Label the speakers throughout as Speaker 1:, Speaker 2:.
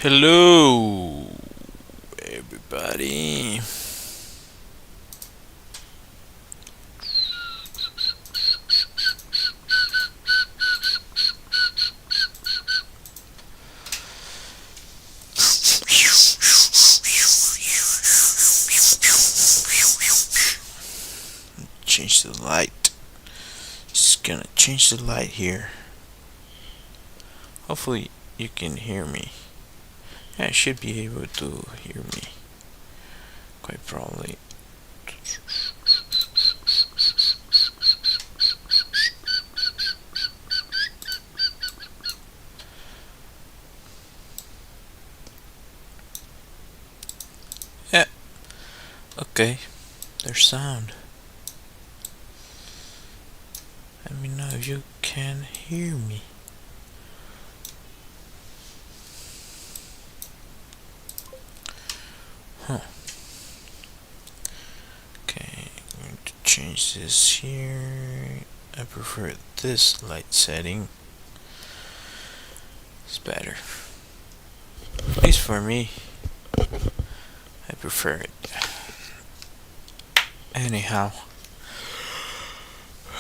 Speaker 1: Hello, everybody. Change the light. Just gonna change the light here. Hopefully, you can hear me. Yeah, I should be able to hear me. Quite probably. Yeah, okay. There's sound. Let me know if you can hear me. Huh. Okay, I'm going to change this here. I prefer this light setting. It's better. At least for me. I prefer it. Anyhow.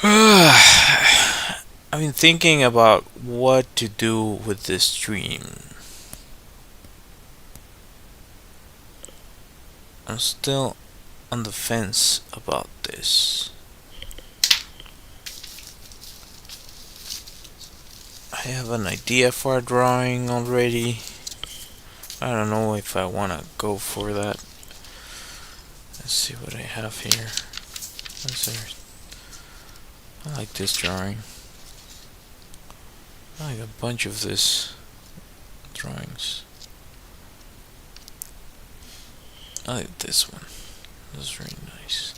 Speaker 1: I've been thinking about what to do with this stream. I'm still on the fence about this. I have an idea for a drawing already. I don't know if I want to go for that. Let's see what I have here. What's there? I like this drawing. I like a bunch of this drawings. I like this one. This is really nice.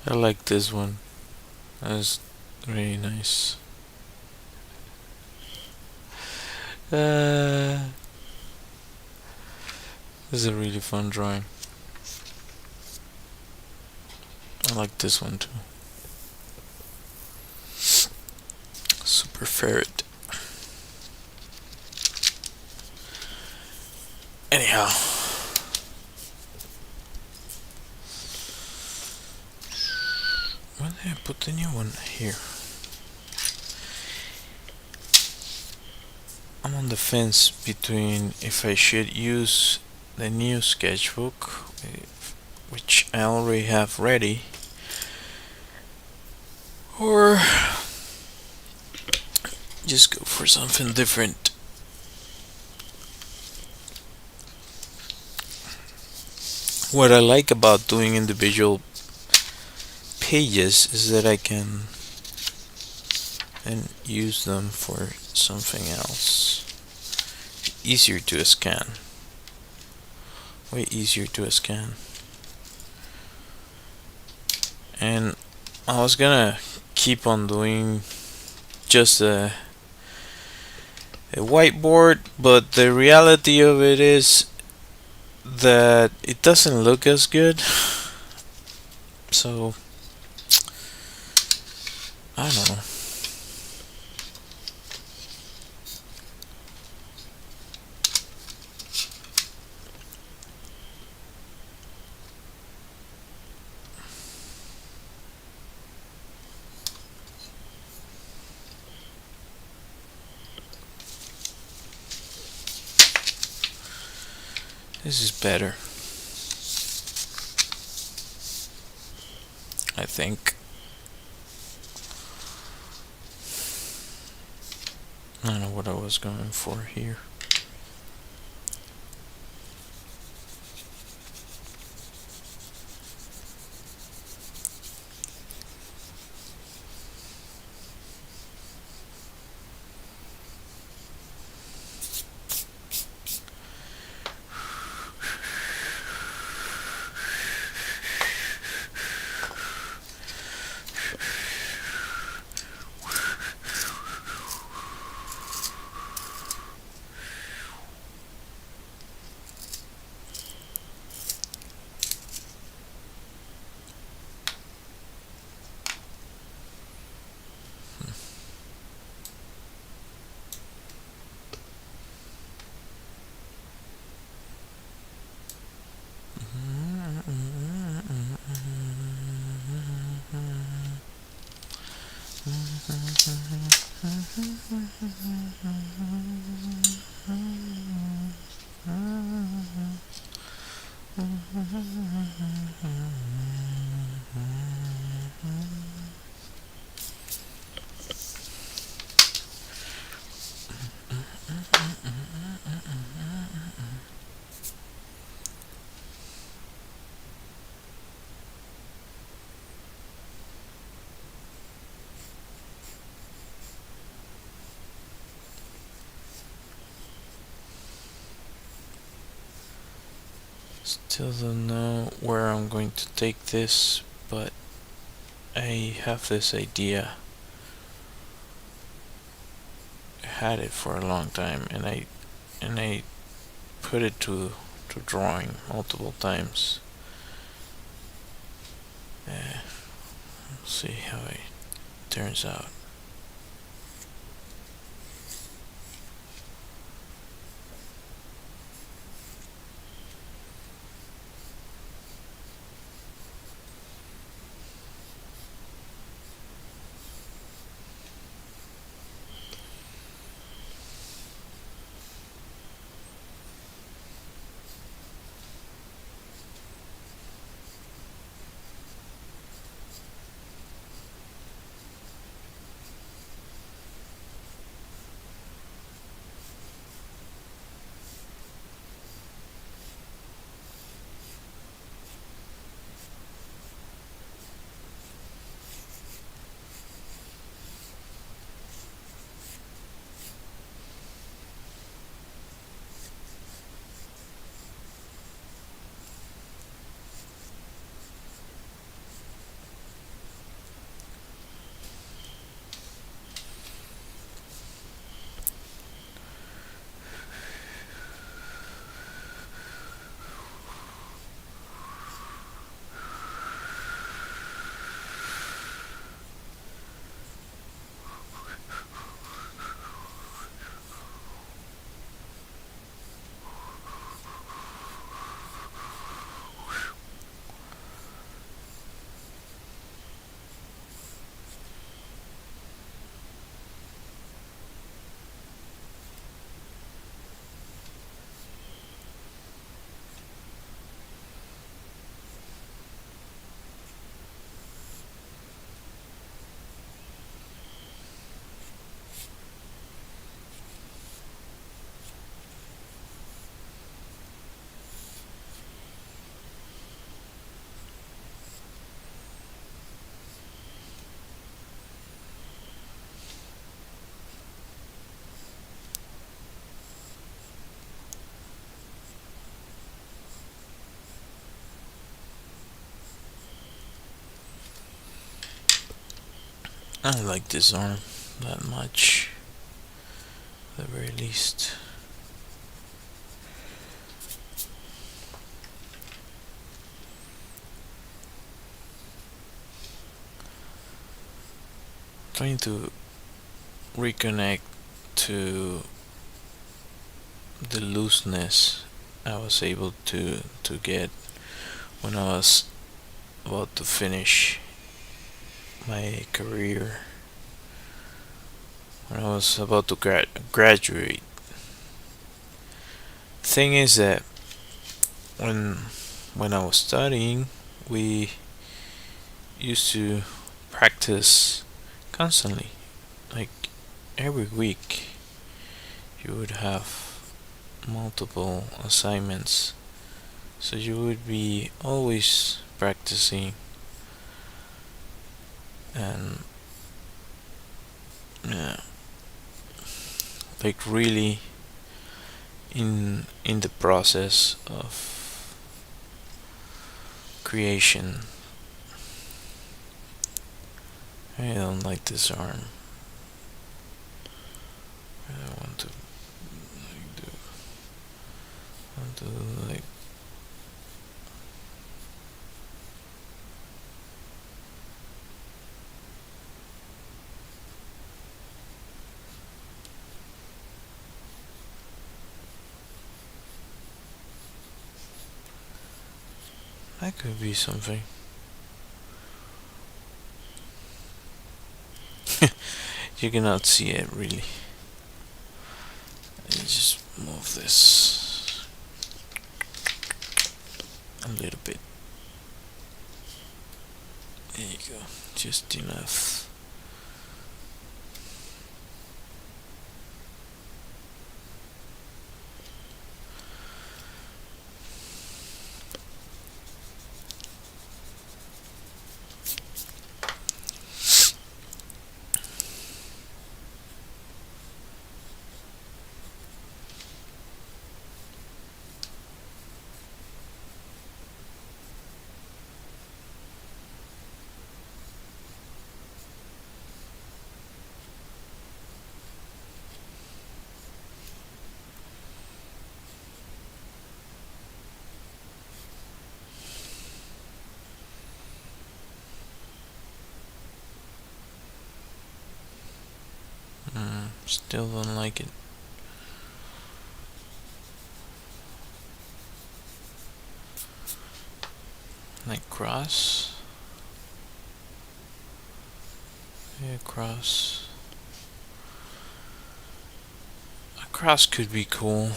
Speaker 1: I like this one. That's really nice. This is a really fun drawing. I like this one too. Super ferret. Anyhow. Why did I put the new one here? I'm on the fence between if I should use the new sketchbook, which I already have ready, or just go for something different. What I like about doing individual pages is that I can then use them for something else. Easier to scan. Way easier to scan. And I was gonna keep on doing just a whiteboard, but the reality of it is that it doesn't look as good. So I don't know. This is better, I think. I don't know what I was going for here. Still don't know where I'm going to take this, but I have this idea. I had it for a long time, and I put it to drawing multiple times. We'll see how it turns out. I don't like this arm that much, at the very least. Trying to reconnect to the looseness I was able to get when I was about to finish my career, when I was about to graduate. Thing is that when I was studying, we used to practice constantly, like every week. You would have multiple assignments, so you would be always practicing, and yeah, like really in the process of creation. I don't like this arm. I don't want to like that could be something. You cannot see it really. Let me just move this a little bit. There you go. Just enough. Still don't like it. Like cross. Yeah, cross. A cross could be cool.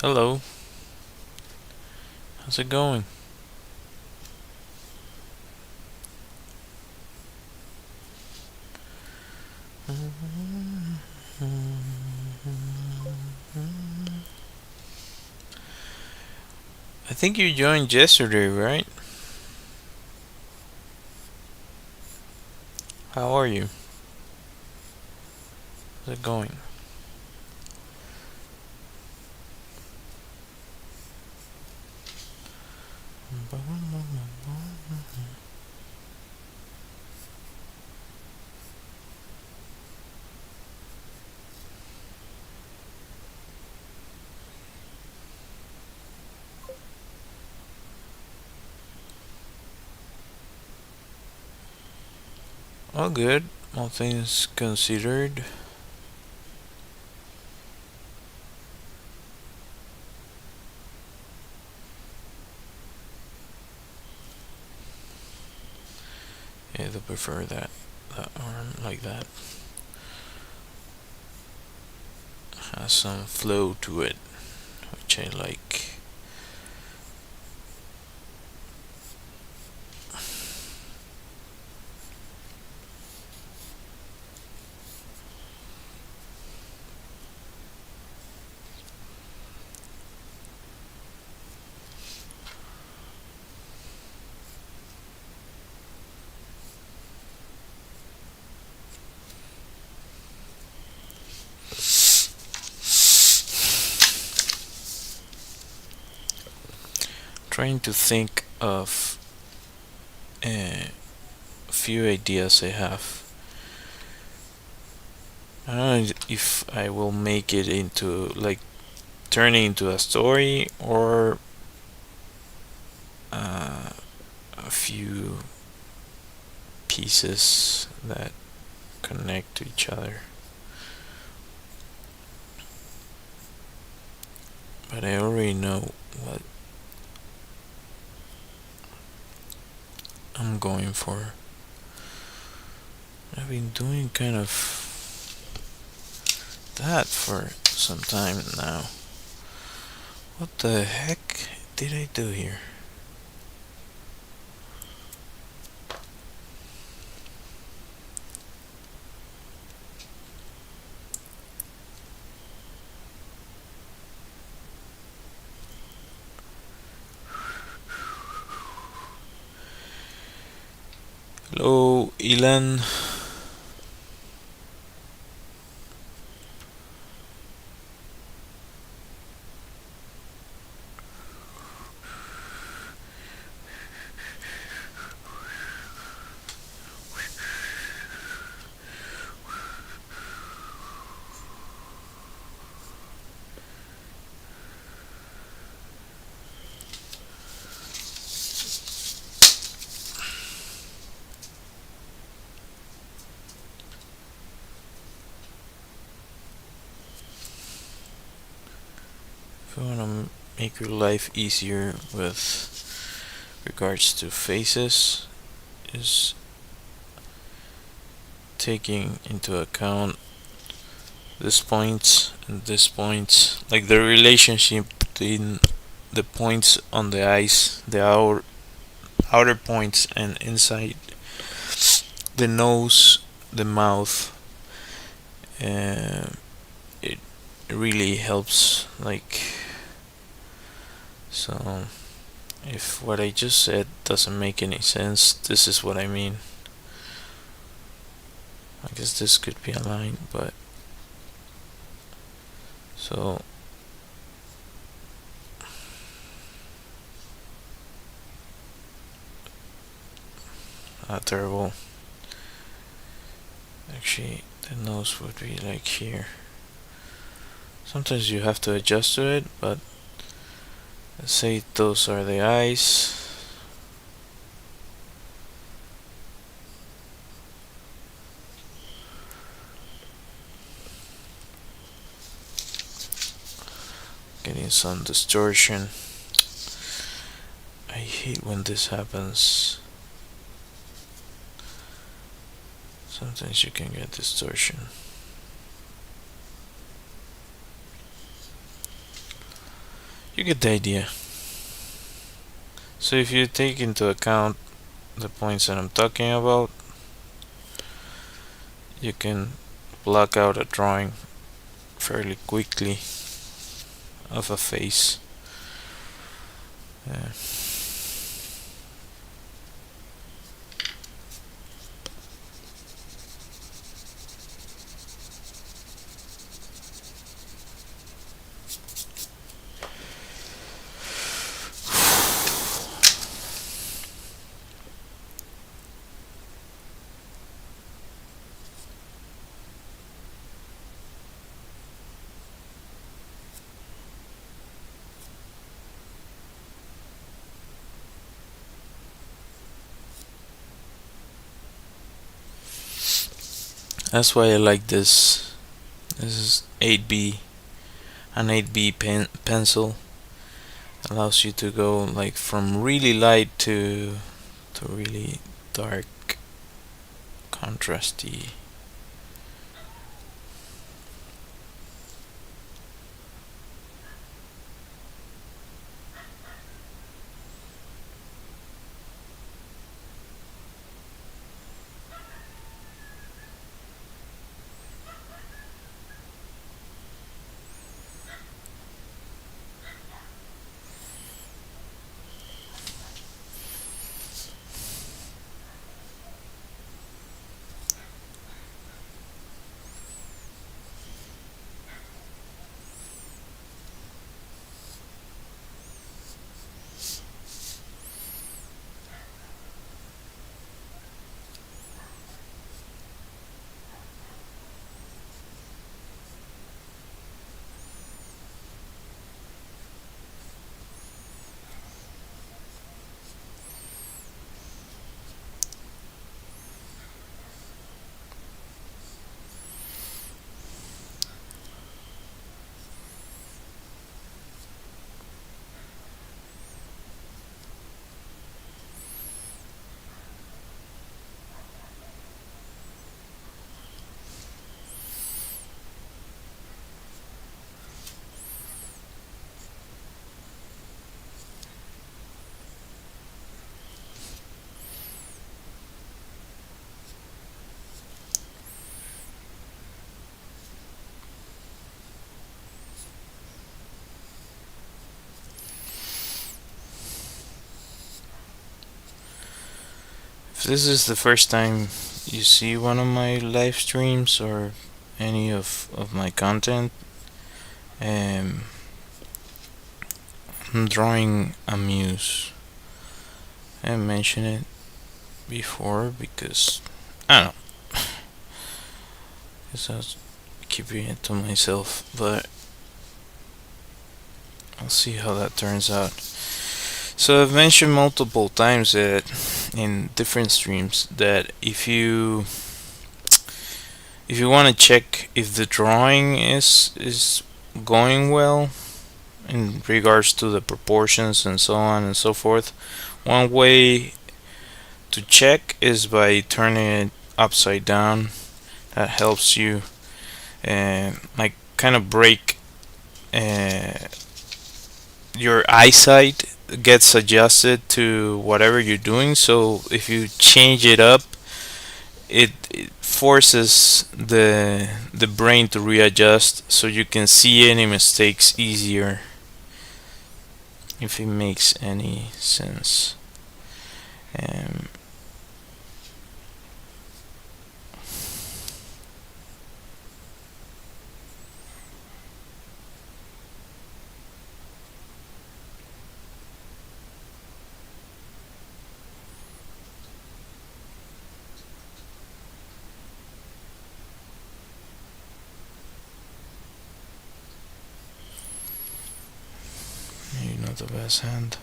Speaker 1: Hello. How's it going? I think you joined yesterday, right? How are you? How's it going? All good, all things considered. Yeah, I prefer that arm like that. Has some flow to it, which I like. Trying to think of a few ideas I have. I don't know if I will make it into like turning into a story or a few pieces that connect to each other. But I already know what I'm going for. I've been doing kind of that for some time now. What the heck did I do here? Hello, Ilan. If you want to make your life easier with regards to faces, is taking into account this points and this points, like the relationship between the points on the eyes, the outer points, and inside the nose, the mouth. It really helps. Like, so if what I just said doesn't make any sense, this is what I mean. I guess this could be a line, but so terrible. Actually, the nose would be like here. Sometimes you have to adjust to it, but let's say those are the eyes. Getting some distortion. I hate when this happens. Sometimes you can get distortion. You get the idea. So if you take into account the points that I'm talking about, you can block out a drawing fairly quickly of a face. Yeah. That's why I like this. This is 8B, an 8B pencil. Allows you to go like from really light to really dark, contrasty. If this is the first time you see one of my live streams or any of my content, I'm drawing a muse. I haven't mentioned it before because I don't know. Guess I was keeping it to myself, but I'll see how that turns out. So I've mentioned multiple times that in different streams that if you want to check if the drawing is going well in regards to the proportions and so on and so forth, one way to check is by turning it upside down. That helps you like kind of break your eyesight gets adjusted to whatever you're doing. So if you change it up, it forces the brain to readjust, so you can see any mistakes easier. If it makes any sense. Um, not the best hand.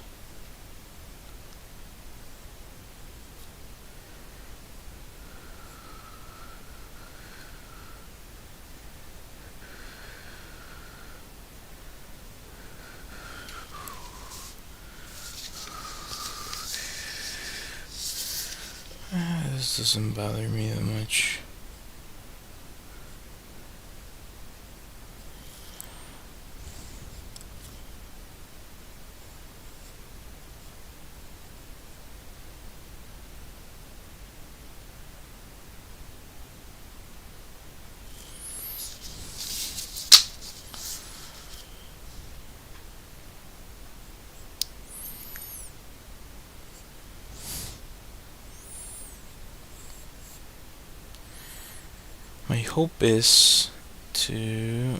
Speaker 1: This doesn't bother me that much. My hope is to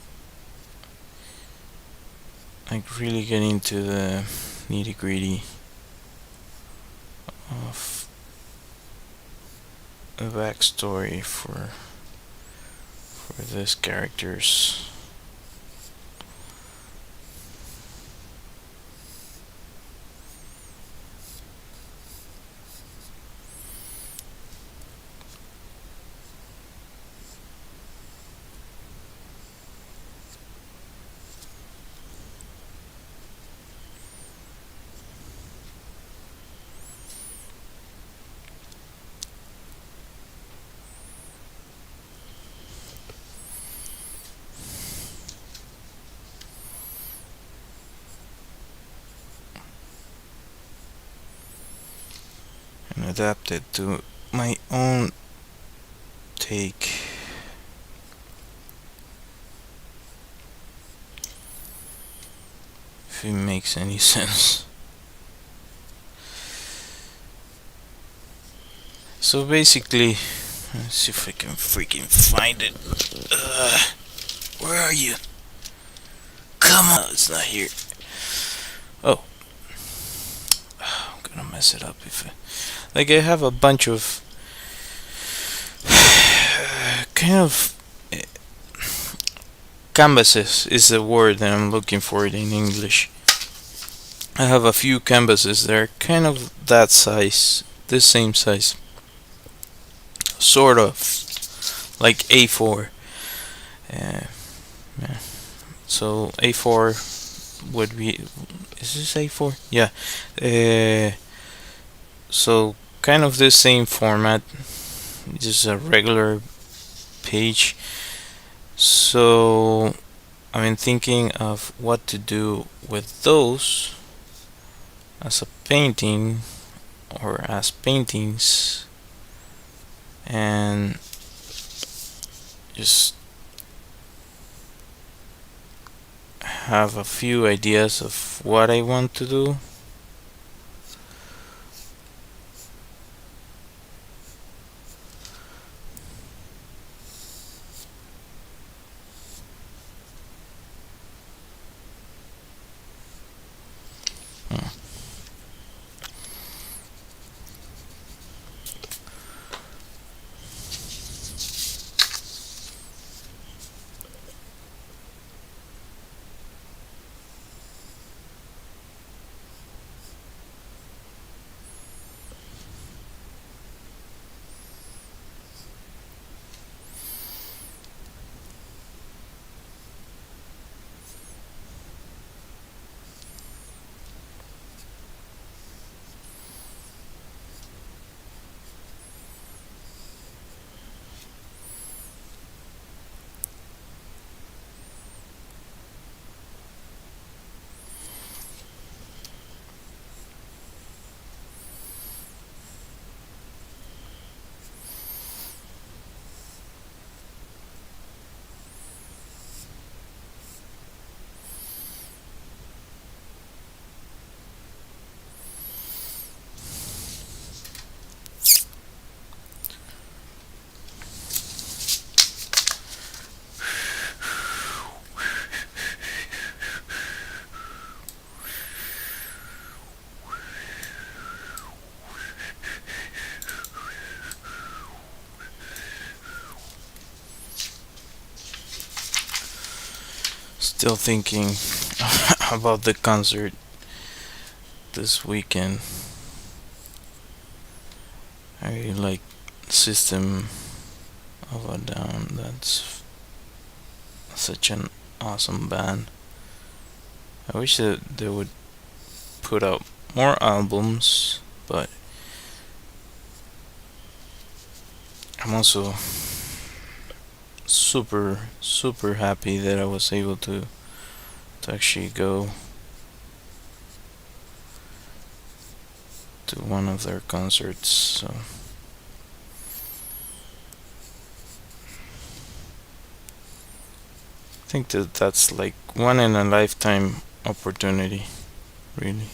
Speaker 1: like really get into the nitty-gritty of a backstory for these characters. And adapt it to my own take. If it makes any sense. So basically, let's see if I can freaking find it. Where are you? Come on, it's not here. Oh, I'm gonna mess it up if I have a bunch of kind of canvases is the word that I'm looking for it in English. I have a few canvases that are kind of that size, this same size, sort of like A4. Yeah. So A4 would be, is this A4? Yeah. So kind of the same format, just a regular page. So I've been thinking of what to do with those as a painting or as paintings, and just have a few ideas of what I want to do. Still thinking about the concert. this weekend. I really like System of a Down. That's such an awesome band. I wish that they would put out more albums, but I'm also super happy that I was able to actually go to one of their concerts. So I think that that's like one in a lifetime opportunity, really.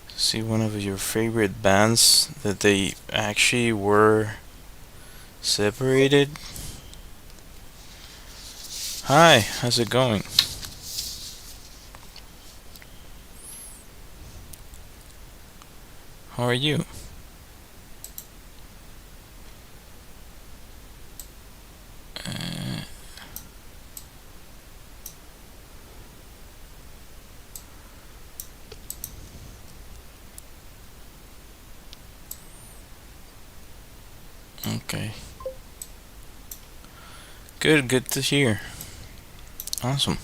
Speaker 1: To see one of your favorite bands that they actually were separated. Hi, how's it going? How are you? Uh, okay. Good to hear. Awesome.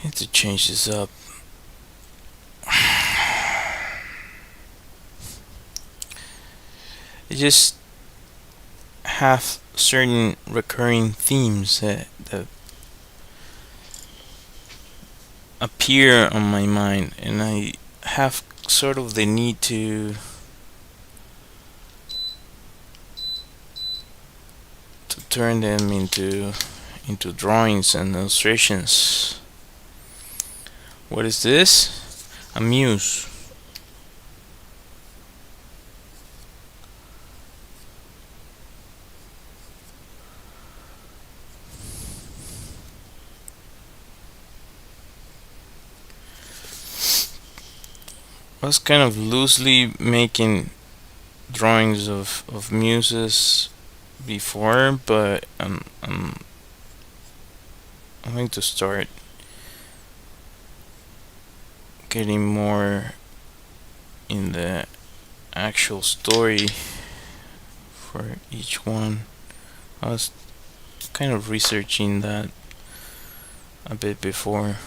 Speaker 1: I need to change this up. It just have certain recurring themes that appear on my mind, and I have sort of the need to turn them into drawings and illustrations. What is this? A muse. I was kind of loosely making drawings of muses before, but I'm going to start getting more in the actual story for each one. I was kind of researching that a bit before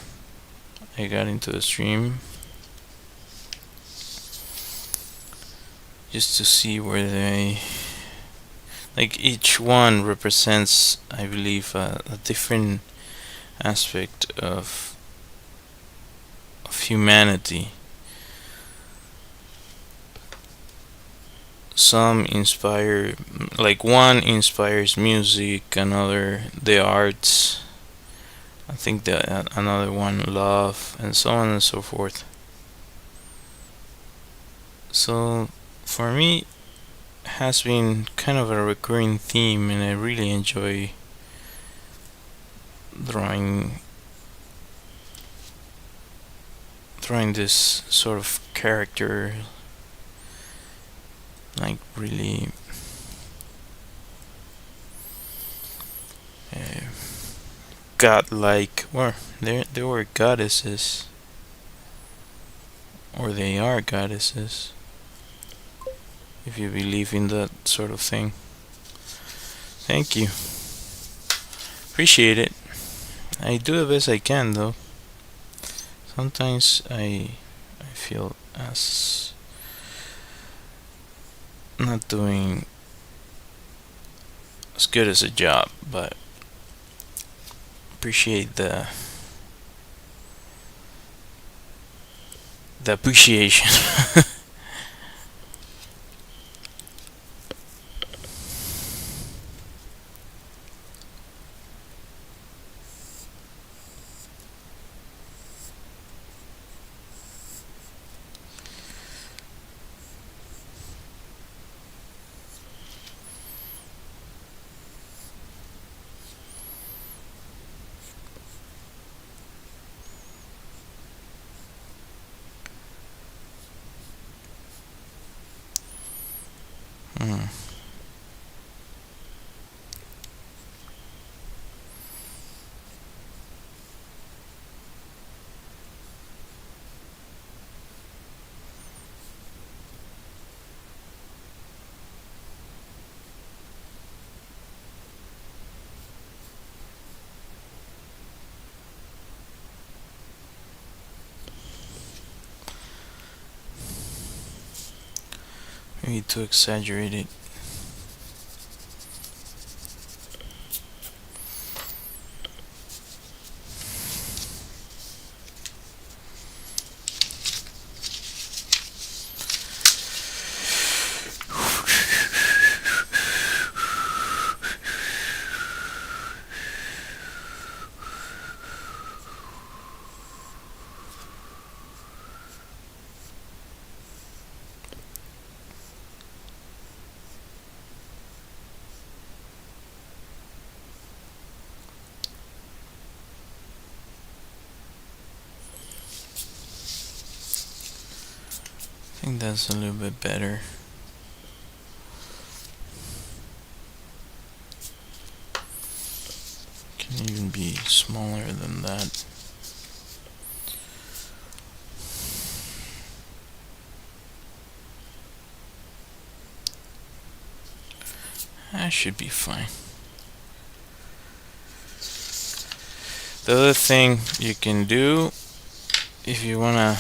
Speaker 1: I got into the stream, just to see where they, like, each one represents, I believe, a different aspect of humanity. Some inspire, like one inspires music, another the arts, I think that another one love, and so on and so forth. So for me, it has been kind of a recurring theme, and I really enjoy drawing this sort of character, like really uh, godlike. Well, they were goddesses, or they are goddesses, if you believe in that sort of thing. Thank you, appreciate it. I do the best I can, though. Sometimes I feel as not doing as good as a job, but appreciate the appreciation. Hmm. Maybe too exaggerated. I think that's a little bit better. Can even be smaller than that. That should be fine. The other thing you can do if you wanna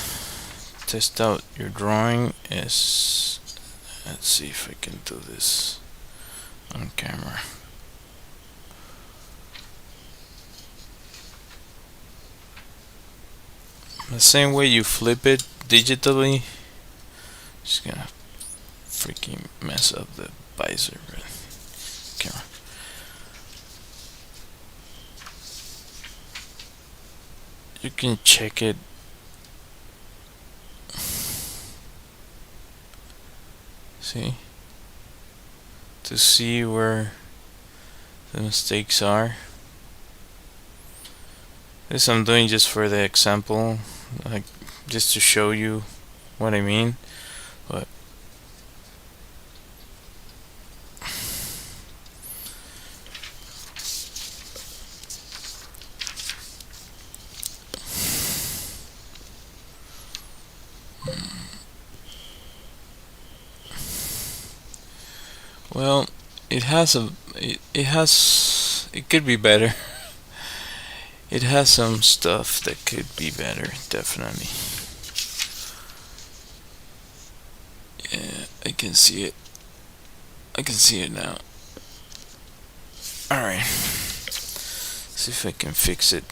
Speaker 1: test out your drawing is, let's see if I can do this on camera. The same way you flip it digitally, just gonna freaking mess up the visor camera. You can check it. See? To see where the mistakes are. This I'm doing just for the example, like just to show you what I mean. But well, it has it could be better. It has some stuff that could be better, definitely. Yeah, I can see it. I can see it now. Alright. See if I can fix it.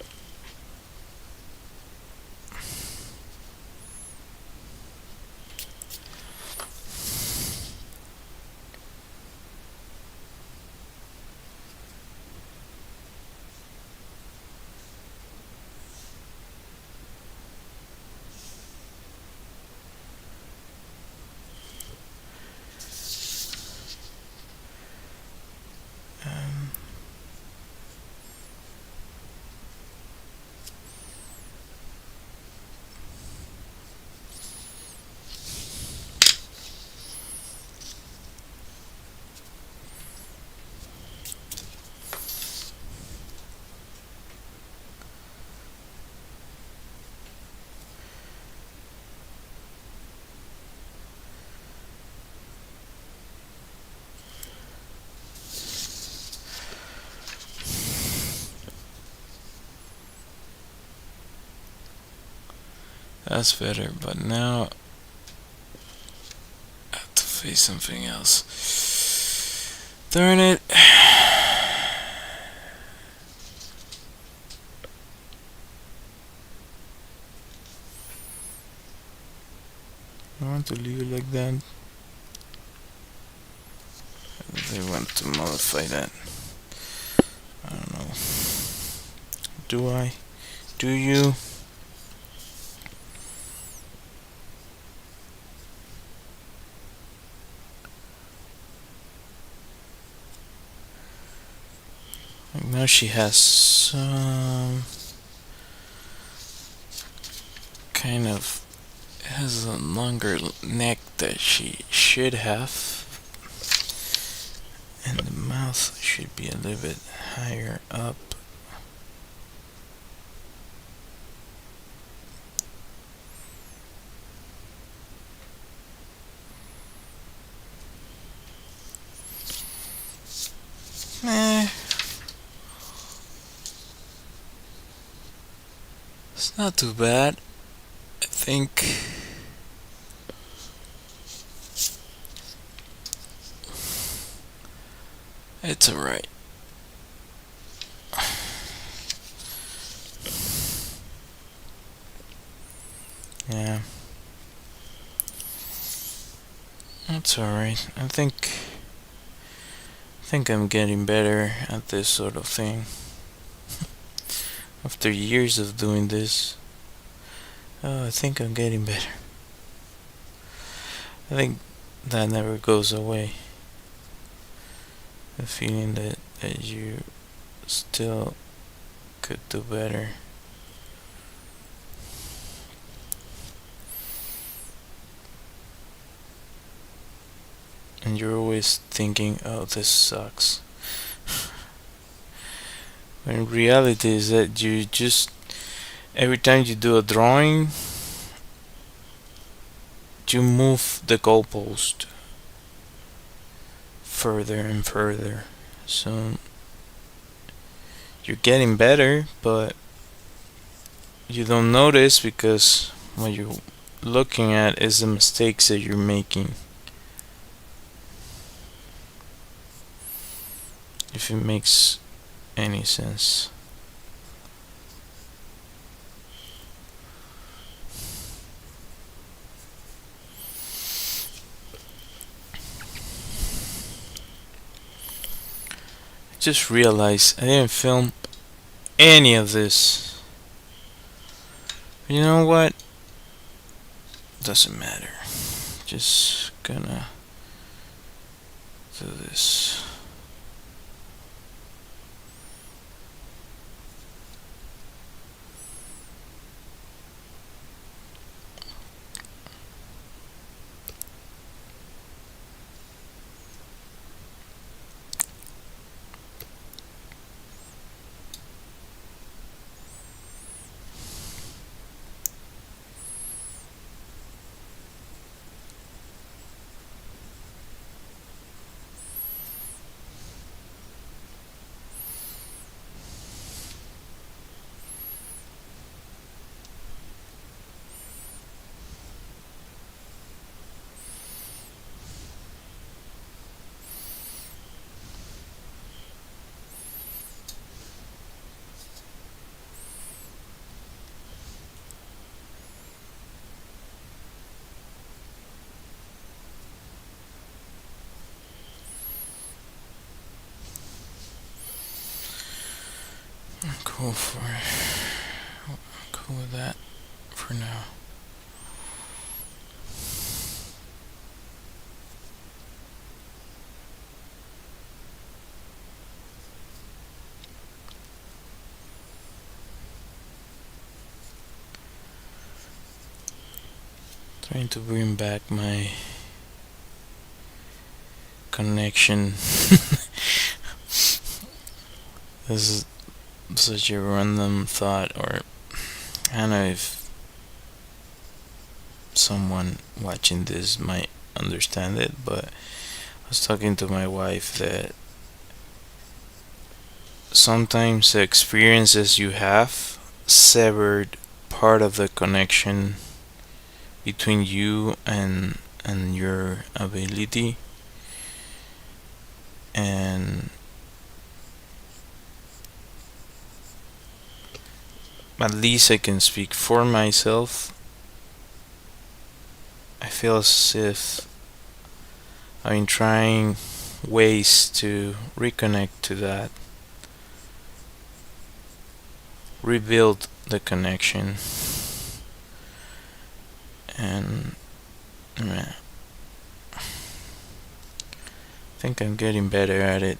Speaker 1: That's better, but now I have to face something else. Darn it. I want to leave it like that. I want to modify that. I don't know. Do I? Do you? Now she has some kind of has a longer neck that she should have. mouth should be a little bit higher up. Eh, it's not too bad. I think it's alright. Yeah. That's alright. I think I'm getting better at this sort of thing. After years of doing this, I think I'm getting better. I think that never goes away. The feeling that you still could do better. And you're always thinking, oh, this sucks. When reality is that you just, every time you do a drawing, you move the goalpost further and further. So you're getting better, but you don't notice because what you're looking at is the mistakes that you're making. If it makes any sense. I just realized I didn't film any of this. But you know what? Doesn't matter. Just gonna do this. Cool cool with that for now. Trying to bring back my connection. This is such a random thought, or I don't know if someone watching this might understand it, but I was talking to my wife that sometimes the experiences you have severed part of the connection between you and your ability, and at least I can speak for myself. I feel as if I've been trying ways to reconnect to that, rebuild the connection, and yeah, I think I'm getting better at it.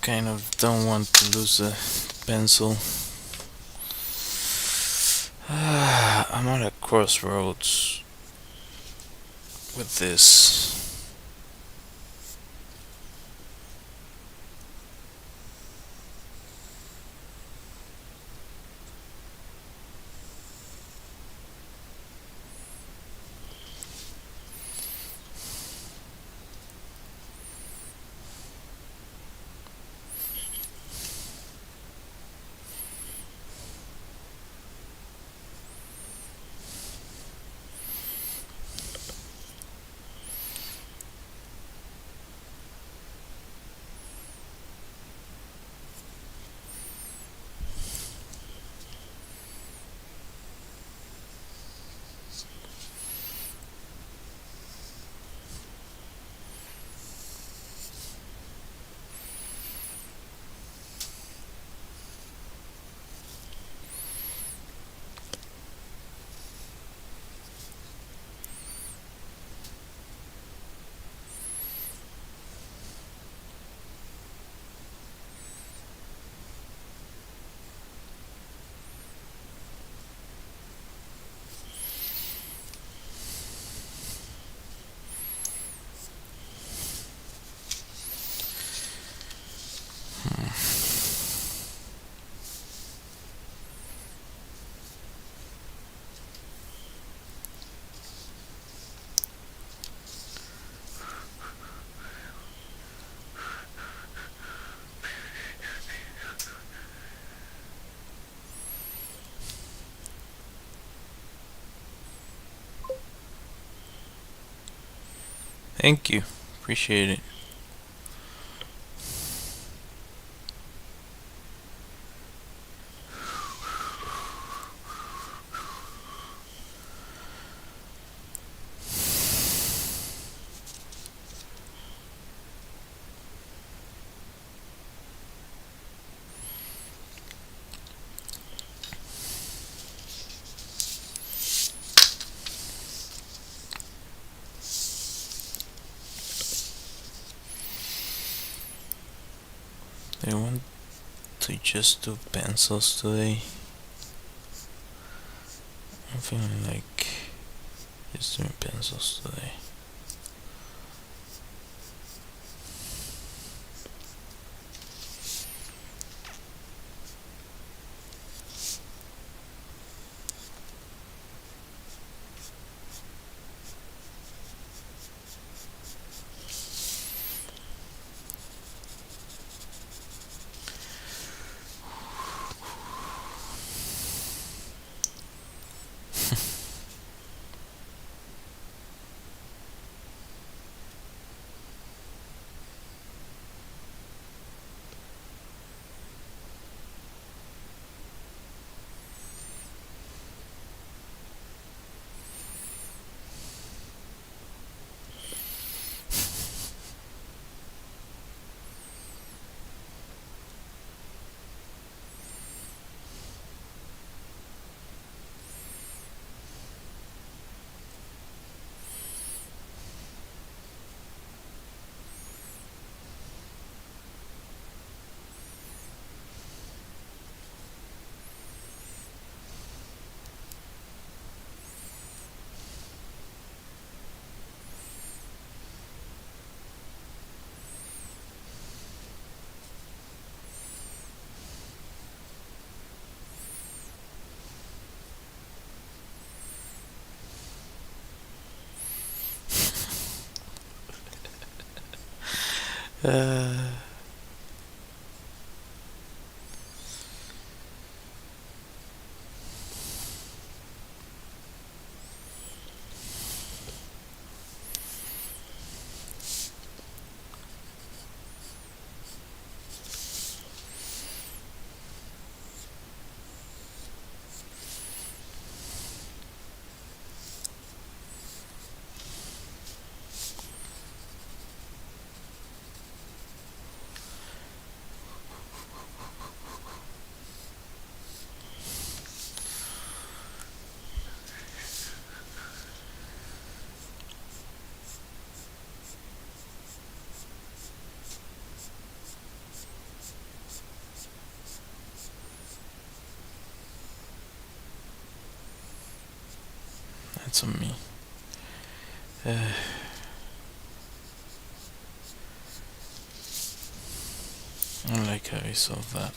Speaker 1: kind of don't want to lose the pencil. I'm at a crossroads with this. Thank you. Appreciate it. I want to just do pencils today. I'm feeling like just doing pencils today. Uh, That's on me. I like how I solved that.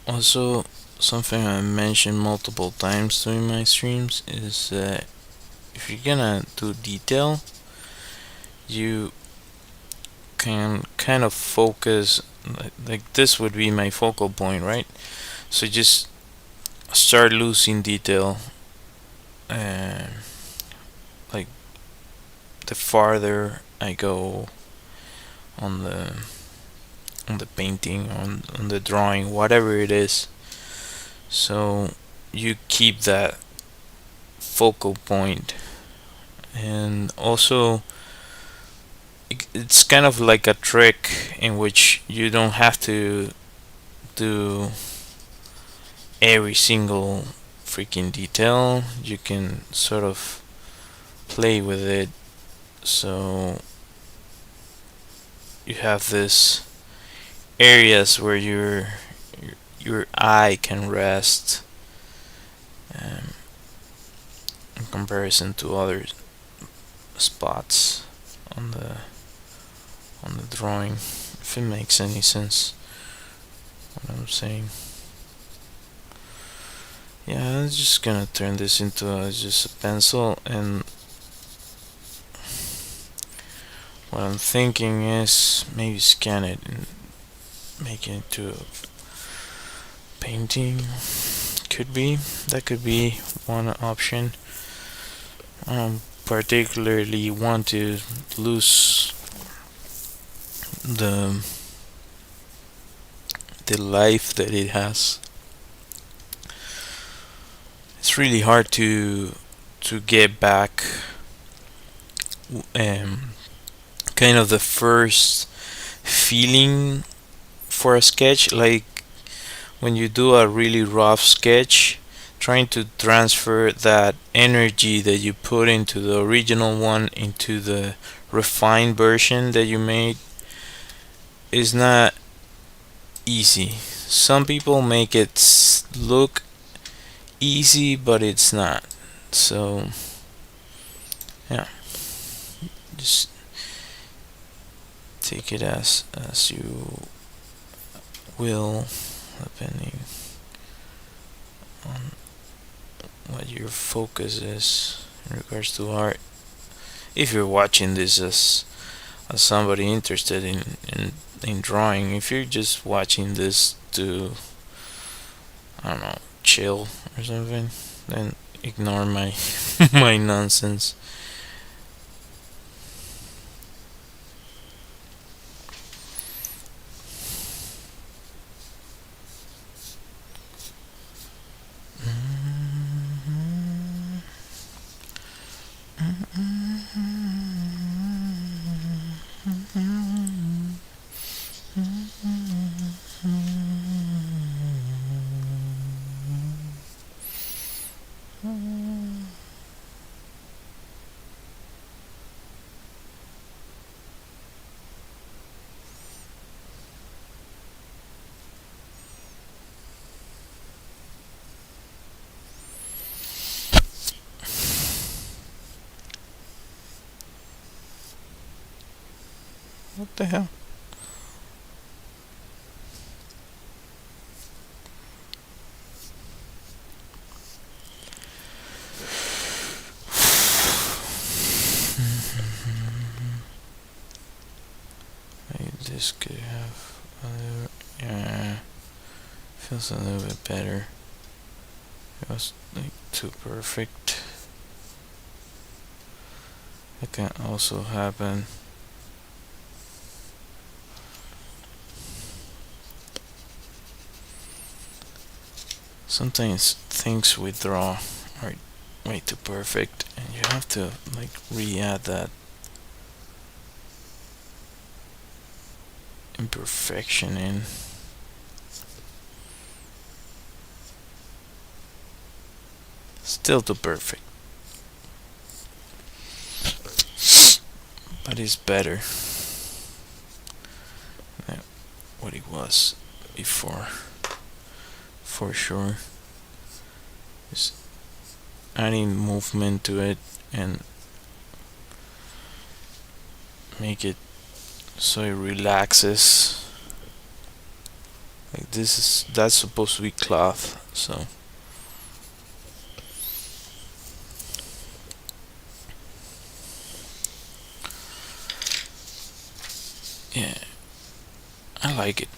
Speaker 1: Also, something I mentioned multiple times during my streams is that if you're gonna do detail, you can kind of focus, like this would be my focal point, right? So just start losing detail, and like the farther I go on the painting, on the drawing, whatever it is. So you keep that focal point, and also it's kind of like a trick in which you don't have to do every single freaking detail. You can sort of play with it, so you have this areas where your eye can rest, um, in comparison to other spots on the drawing, if it makes any sense what I'm saying. Yeah, I'm just gonna turn this into just a pencil, and what I'm thinking is maybe scan it and make it into a painting. That could be one option. I don't particularly want to lose the life that it has. It's really hard to get back, kind of the first feeling for a sketch, like when you do a really rough sketch, trying to transfer that energy that you put into the original one into the refined version that you made is not easy. Some people make it look easy, but it's not. So yeah, just take it as you will, depending on what your focus is in regards to art. If you're watching this as somebody interested in drawing, if you're just watching this to, I don't know, chill or something, then ignore my my nonsense. What the hell? Maybe this could have other, yeah. Feels a little bit better. It was like too perfect. It can also happen. Sometimes things we draw are way too perfect, and you have to like re-add that imperfection in. Still too perfect, but it's better than what it was before, for sure. Just adding movement to it and make it so it relaxes. Like that's supposed to be cloth, so yeah, I like it.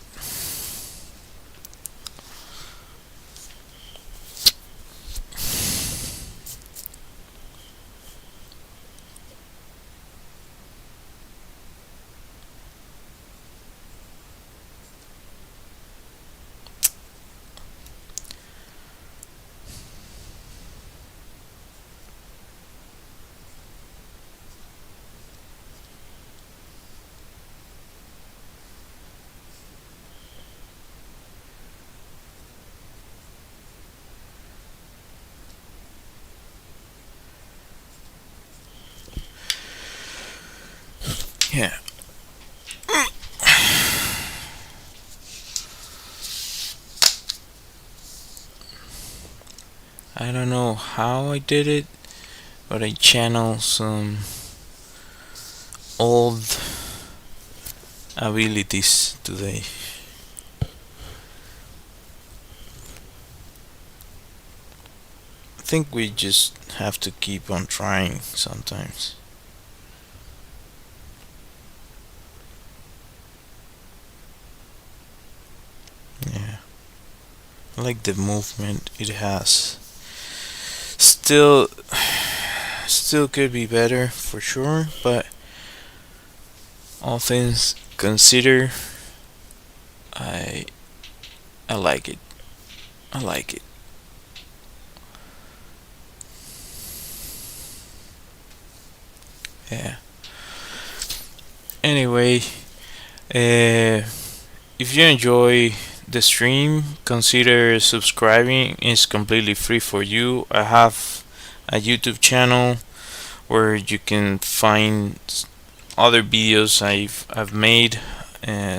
Speaker 1: Yeah. I don't know how I did it, but I channeled some old abilities today. I think we just have to keep on trying sometimes. Yeah. I like the movement it has. Still still could be better for sure, but all things considered, I I like it. I like it. Yeah. Anyway, if you enjoy the stream, consider subscribing. It's completely free for you. I have a YouTube channel where you can find other videos I've made.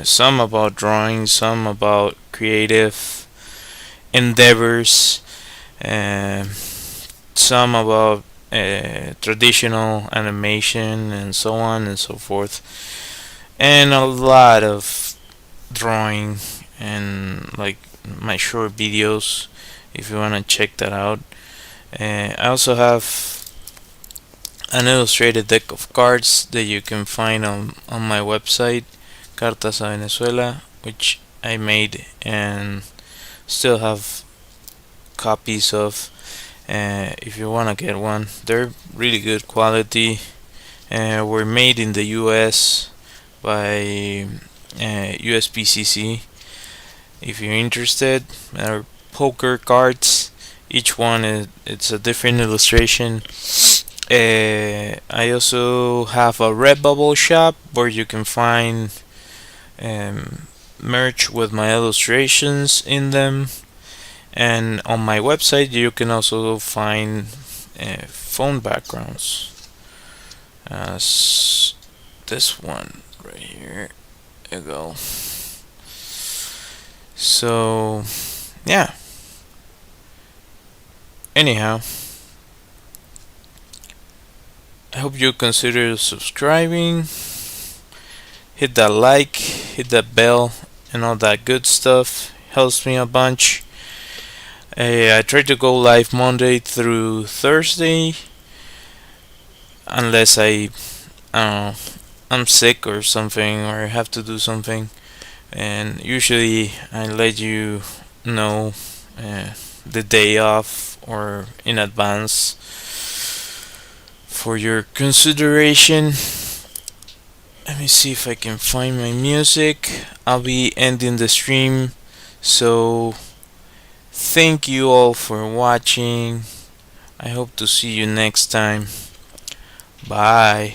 Speaker 1: Some about drawing, some about creative endeavors, uh, some about traditional animation and so on and so forth, and a lot of drawing and like my short videos if you want to check that out. I also have an illustrated deck of cards that you can find on my website, Cartas a Venezuela, which I made and still have copies of. If you want to get one, they're really good quality. Were made in the US by USPCC. If you're interested, are poker cards. Each one it's a different illustration. I also have a Redbubble shop where you can find merch with my illustrations in them, and on my website you can also find phone backgrounds, as this one right here. There you go. So yeah, anyhow, I hope you consider subscribing, hit that like, hit that bell, and all that good stuff. Helps me a bunch. I try to go live Monday through Thursday, unless I don't know, I'm sick or something, or I have to do something. And usually I let you know the day off or in advance for your consideration. Let me see if I can find my music. I'll be ending the stream. So, thank you all for watching. I hope to see you next time. Bye.